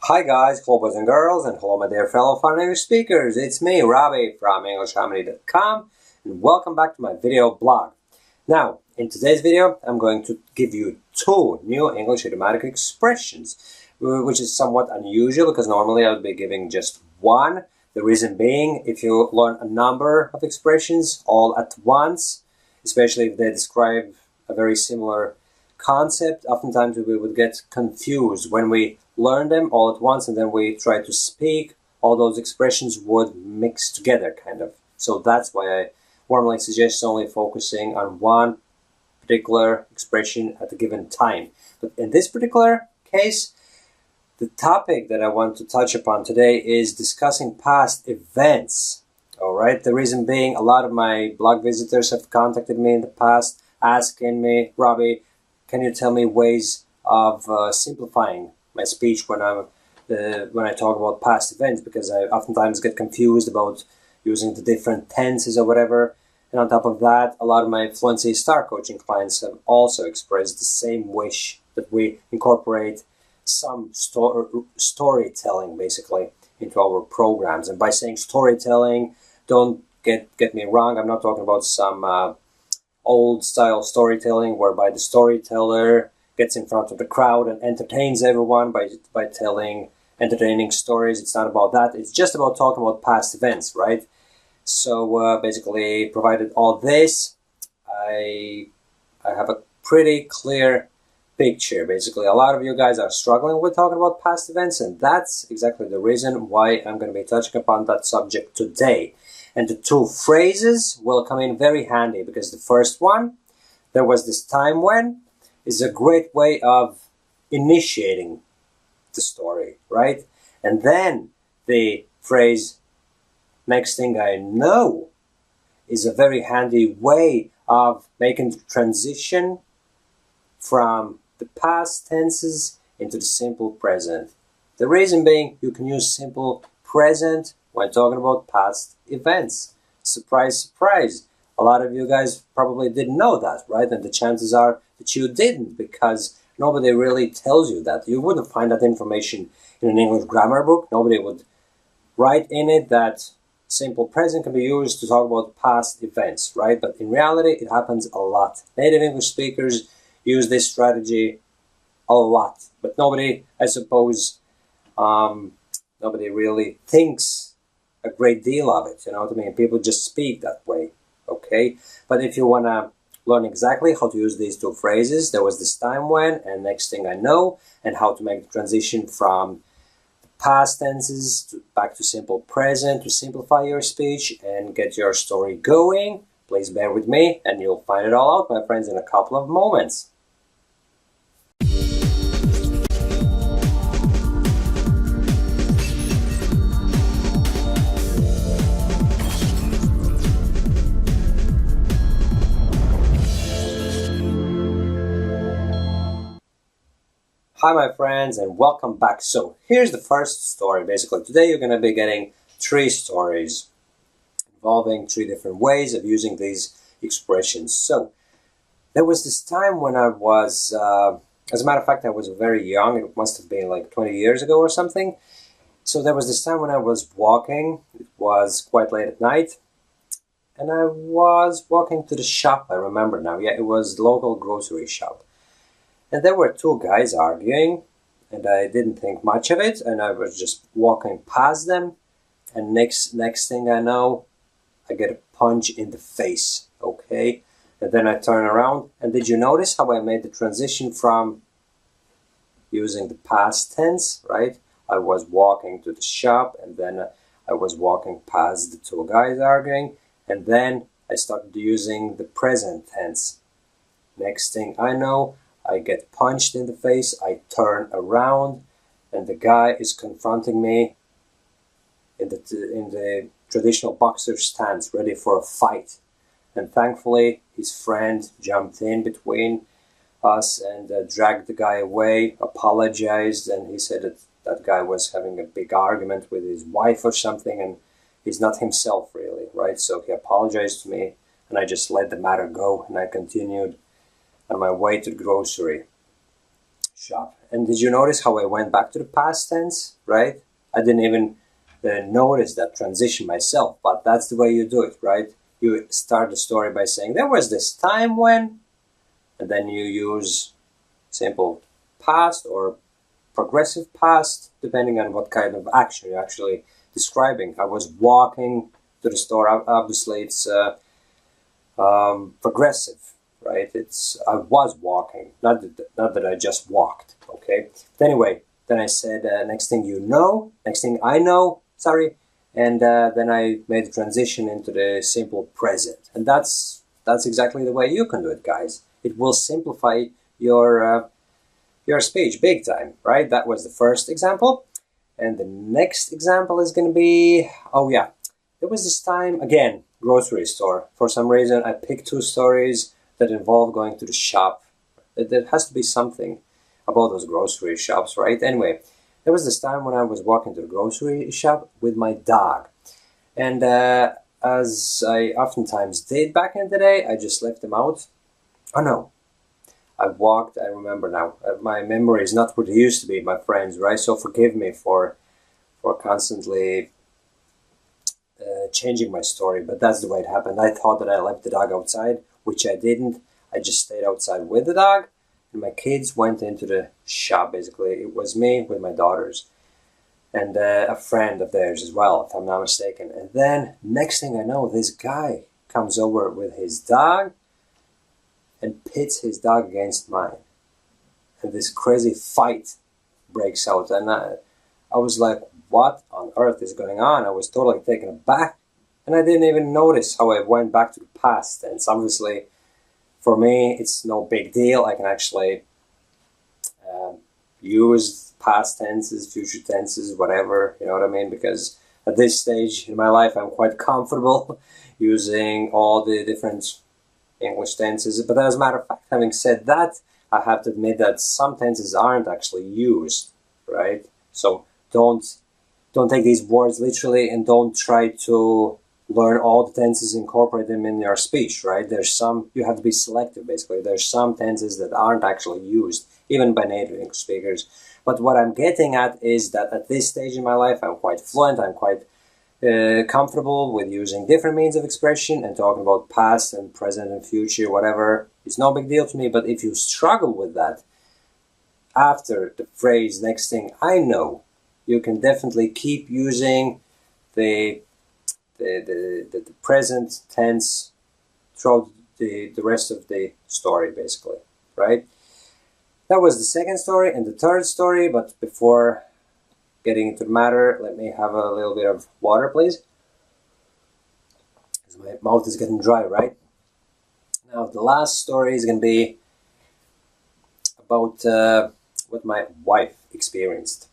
Hi guys, hello boys and girls, and hello my dear fellow foreign English speakers. It's me, Robbie from EnglishHarmony.com, and welcome back to my video blog. Now, in today's video, I'm going to give you two new English idiomatic expressions, which is somewhat unusual because normally I would be giving just one. The reason being, if you learn a number of expressions all at once, especially if they describe a very similar concept, oftentimes we would get confused when we learn them all at once and then we try to speak. All those expressions would mix together, kind of. So that's why I warmly suggest only focusing on one particular expression at a given time. But in this particular case, the topic that I want to touch upon today is discussing past events. All right. The reason being, a lot of my blog visitors have contacted me in the past asking me, Robbie, can you tell me ways of simplifying my speech when I talk about past events, because I oftentimes get confused about using the different tenses or whatever. And on top of that, a lot of my Fluency Star coaching clients have also expressed the same wish that we incorporate some storytelling basically into our programs. And by saying storytelling, don't get me wrong, I'm not talking about some old style storytelling whereby the storyteller gets in front of the crowd and entertains everyone by telling entertaining stories. It's not about that. It's just about talking about past events, right? So basically, provided all this, I have a pretty clear picture. Basically, a lot of you guys are struggling with talking about past events, and that's exactly the reason why I'm going to be touching upon that subject today. And the two phrases will come in very handy, because the first one, there was this time when, is a great way of initiating the story, right? And then the phrase, next thing I know, is a very handy way of making the transition from the past tenses into the simple present. The reason being, you can use simple present when talking about past events. Surprise, surprise. A lot of you guys probably didn't know that, right? And the chances are that you didn't, because nobody really tells you that. You wouldn't find that information in an English grammar book. Nobody would write in it that simple present can be used to talk about past events, right? But in reality, it happens a lot. Native English speakers use this strategy a lot, but nobody, I suppose, nobody really thinks a great deal of it, you know what I mean? People just speak that way, okay? But if you want to learn exactly how to use these two phrases, there was this time when, and next thing I know, and how to make the transition from the past tenses back to simple present to simplify your speech and get your story going, please bear with me and you'll find it all out, my friends, in a couple of moments. Hi my friends, and welcome back. So here's the first story. Basically today you're going to be getting three stories involving three different ways of using these expressions. So there was this time when I was, as a matter of fact, I was very young. It must have been like 20 years ago or something. So there was this time when I was walking. It was quite late at night. And I was walking to the shop, I remember now. Yeah, it was the local grocery shop. And there were two guys arguing, and I didn't think much of it, and I was just walking past them, and next thing I know, I get a punch in the face, okay? And then I turn around, and did you notice how I made the transition from using the past tense, right? I was walking to the shop, and then I was walking past the two guys arguing, and then I started using the present tense. Next thing I know, I get punched in the face, I turn around, and the guy is confronting me in the traditional boxer stance, ready for a fight. And thankfully, his friend jumped in between us and dragged the guy away, apologized, and he said that that guy was having a big argument with his wife or something, and he's not himself really, right? So he apologized to me, and I just let the matter go, and I continued on my way to the grocery shop. And did you notice how I went back to the past tense, right? I didn't even notice that transition myself, but that's the way you do it, right? You start the story by saying, there was this time when, and then you use simple past or progressive past, depending on what kind of action you're actually describing. I was walking to the store. Obviously, it's progressive, right? It's I was walking, not that I just walked. Okay. But anyway, then I said, next thing I know, sorry, and then I made the transition into the simple present, and that's exactly the way you can do it, guys. It will simplify your speech big time, right? That was the first example. And the next example is going to be, oh yeah, there was this time, again, grocery store. For some reason, I picked two stories that involve going to the shop. There has to be something about those grocery shops, right? Anyway, there was this time when I was walking to the grocery shop with my dog. And as I oftentimes did back in the day, I just left him out. Oh no. I remember now. My memory is not what it used to be, my friends, right? So forgive me for constantly changing my story, but that's the way it happened. I thought that I left the dog outside, which I didn't. I just stayed outside with the dog, and my kids went into the shop, basically. It was me with my daughters, and a friend of theirs as well, if I'm not mistaken. And then, next thing I know, this guy comes over with his dog, and pits his dog against mine. And this crazy fight breaks out. And I was like, what on earth is going on? I was totally taken aback. And I didn't even notice how I went back to the past tense. Obviously, for me, it's no big deal. I can actually use past tenses, future tenses, whatever, you know what I mean? Because at this stage in my life, I'm quite comfortable using all the different English tenses. But as a matter of fact, having said that, I have to admit that some tenses aren't actually used, right? So don't take these words literally, and don't try to learn all the tenses, incorporate them in your speech, right? You have to be selective, basically. There's some tenses that aren't actually used, even by native English speakers. But what I'm getting at is that at this stage in my life, I'm quite fluent, I'm quite comfortable with using different means of expression and talking about past and present and future, whatever. It's no big deal to me. But if you struggle with that, after the phrase next thing I know, you can definitely keep using the present tense throughout the rest of the story, basically, right? That was the second story. And the third story, but before getting into the matter, let me have a little bit of water, please. Because my mouth is getting dry, right? Now, the last story is going to be about what my wife experienced.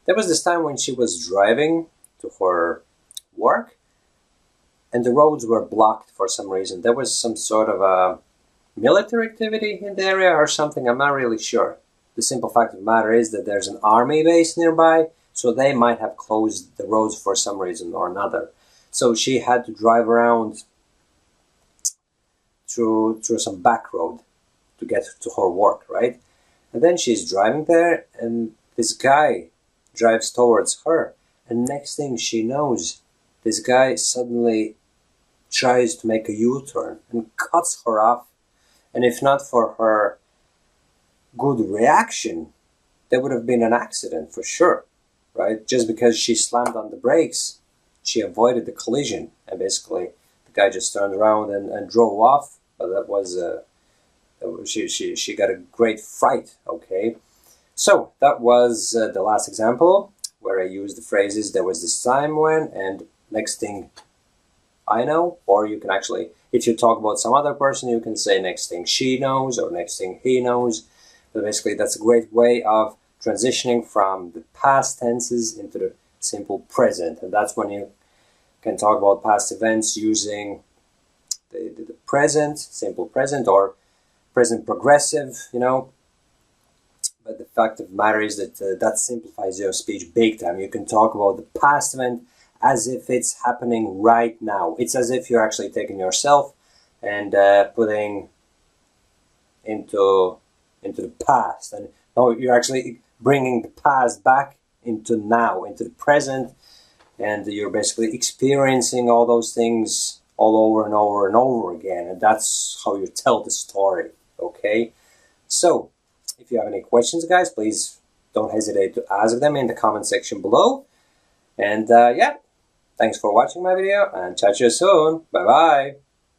There was this time when she was driving to her work, and the roads were blocked for some reason. There was some sort of a military activity in the area or something, I'm not really sure. The simple fact of the matter is that there's an army base nearby, so they might have closed the roads for some reason or another. So she had to drive around through some back road to get to her work, right? And then she's driving there, and this guy drives towards her. And next thing she knows, this guy suddenly tries to make a U-turn and cuts her off. And if not for her good reaction, there would have been an accident for sure, right? Just because she slammed on the brakes, she avoided the collision, and basically the guy just turned around and drove off. But that was she got a great fright. Okay, so that was the last example where I used the phrases "there was this time when" and "next thing I know," or you can actually, if you talk about some other person, you can say "next thing she knows" or "next thing he knows." But basically, that's a great way of transitioning from the past tenses into the simple present, and that's when you can talk about past events using the present, simple present, or present progressive, you know. But the fact of the matter is that that simplifies your speech big time. You can talk about the past event as if it's happening right now. It's as if you're actually taking yourself and putting into the past and No, you're actually bringing the past back into now, into the present, and you're basically experiencing all those things all over and over and over again, and that's how you tell the story. Okay, so if you have any questions, guys, please don't hesitate to ask them in the comment section below. And yeah, thanks for watching my video, and chat to you soon. Bye bye.